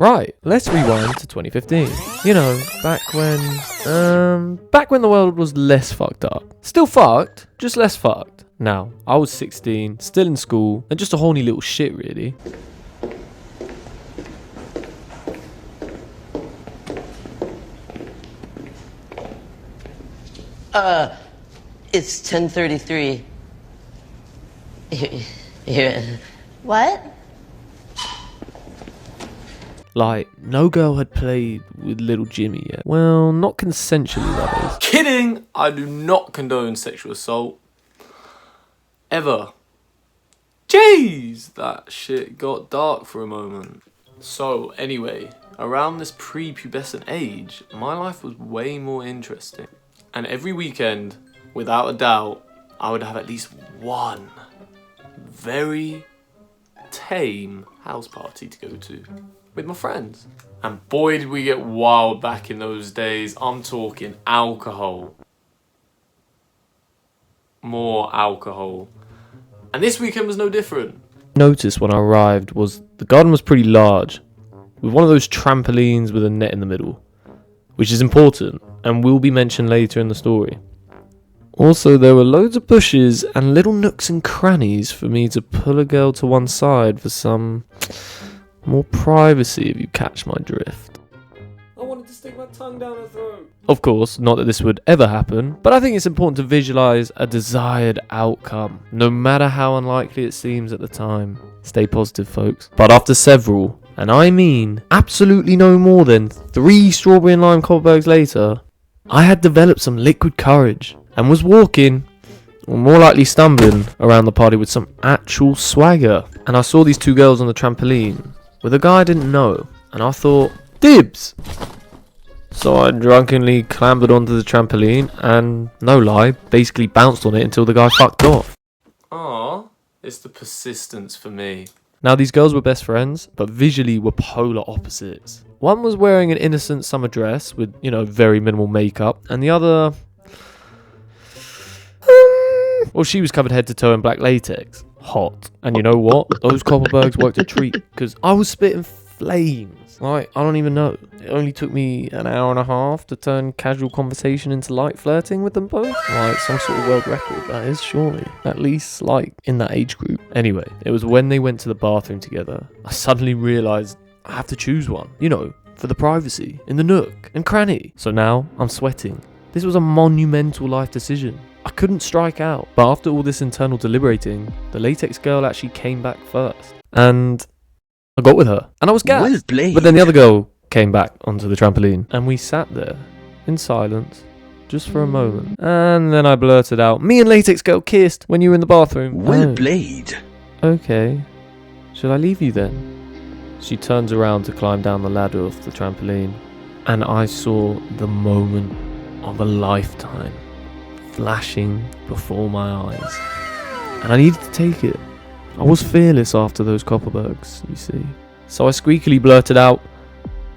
Right, let's rewind to 2015. You know, back when the world was less fucked up. Still fucked, just less fucked. Now, I was 16, still in school, and just a horny little shit really. It's 10:33. Here. What? Like, no girl had played with little Jimmy yet. Well, not consensually, that is. Kidding! I do not condone sexual assault. Ever. Jeez! That shit got dark for a moment. So, anyway, around this prepubescent age, my life was way more interesting. And every weekend, without a doubt, I would have at least one very tame house party to go to with my friends. And boy did we get wild back in those days. I'm talking alcohol. More alcohol. And this weekend was no different. Noticed when I arrived was the garden was pretty large, with one of those trampolines with a net in the middle, which is important and will be mentioned later in the story. Also, there were loads of bushes and little nooks and crannies for me to pull a girl to one side for some more privacy, if you catch my drift. I wanted to stick my tongue down her throat. Of course, not that this would ever happen, but I think it's important to visualize a desired outcome, no matter how unlikely it seems at the time. Stay positive, folks. But after several, and I mean absolutely no more than 3 strawberry and lime Kopparbergs later, I had developed some liquid courage and was walking, or more likely stumbling, around the party with some actual swagger. And I saw these 2 girls on the trampoline with a guy I didn't know, and I thought, dibs! So I drunkenly clambered onto the trampoline and, no lie, basically bounced on it until the guy fucked off. Aww, it's the persistence for me. Now, these girls were best friends, but visually were polar opposites. One was wearing an innocent summer dress with, very minimal makeup, and the other... well, she was covered head to toe in black latex. Hot. And you know what? Those Kopparbergs worked a treat, because I was spitting flames. Like, I don't even know. It only took me an hour and a half to turn casual conversation into light flirting with them both. Like, some sort of world record, that is, surely. At least, like, in that age group. Anyway, it was when they went to the bathroom together, I suddenly realised I have to choose one. For the privacy, in the nook and cranny. So now, I'm sweating. This was a monumental life decision. I couldn't strike out. But after all this internal deliberating, the latex girl actually came back first. And I got with her. And I was gassed. Well played. But then the other girl came back onto the trampoline. And we sat there, in silence, just for a moment. And then I blurted out, "Me and latex girl kissed when you were in the bathroom." Well played. Okay. Should I leave you then? She turns around to climb down the ladder off the trampoline. And I saw the moment of a lifetime flashing before my eyes, and I needed to take it. I was fearless after those Kopparbergs, you see. So I squeakily blurted out,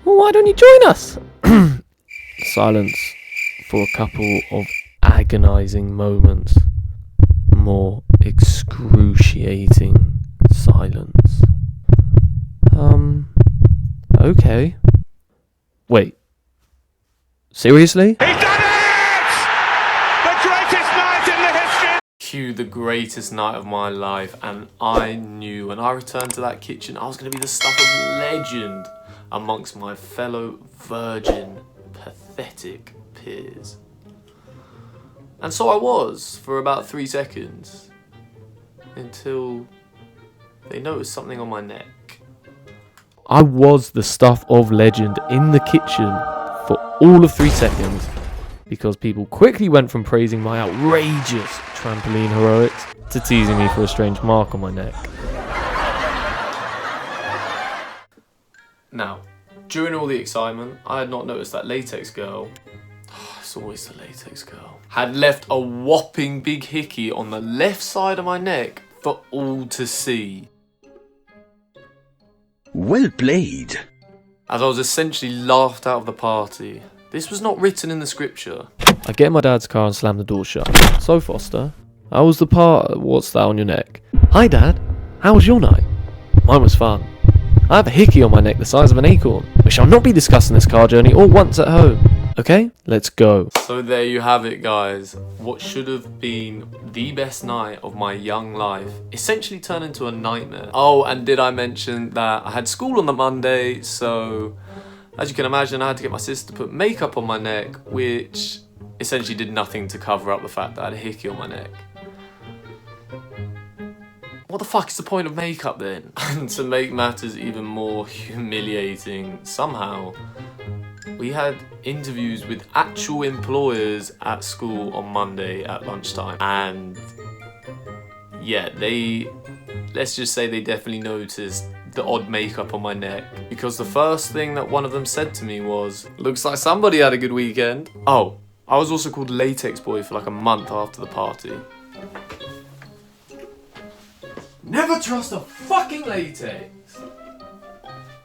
"Well, why don't you join us?" Silence for a couple of agonizing moments. More excruciating silence. Okay. Wait. Seriously? Cue the greatest night of my life, and I knew when I returned to that kitchen I was going to be the stuff of legend amongst my fellow virgin, pathetic peers. And so I was for about 3 seconds, until they noticed something on my neck. I was the stuff of legend in the kitchen for all of 3 seconds, because people quickly went from praising my outrageous trampoline heroics to teasing me for a strange mark on my neck. Now, during all the excitement, I had not noticed that latex girl, it's always the latex girl, had left a whopping big hickey on the left side of my neck for all to see. Well played. As I was essentially laughed out of the party. This was not written in the scripture. I get in my dad's car and slam the door shut. "So, Foster, how was the part? What's that on your neck?" "Hi, Dad. How was your night?" "Mine was fun. I have a hickey on my neck the size of an acorn. We shall not be discussing this car journey all once at home. Okay, let's go. So there you have it, guys. What should have been the best night of my young life essentially turned into a nightmare. Oh, and did I mention that I had school on the Monday, so as you can imagine, I had to get my sister to put makeup on my neck, which essentially did nothing to cover up the fact that I had a hickey on my neck. What the fuck is the point of makeup then? And to make matters even more humiliating, somehow we had interviews with actual employers at school on Monday at lunchtime, and yeah, let's just say they definitely noticed the odd makeup on my neck, because the first thing that one of them said to me was, "Looks like somebody had a good weekend." Oh, I was also called Latex Boy for like a month after the party. Never trust a fucking latex!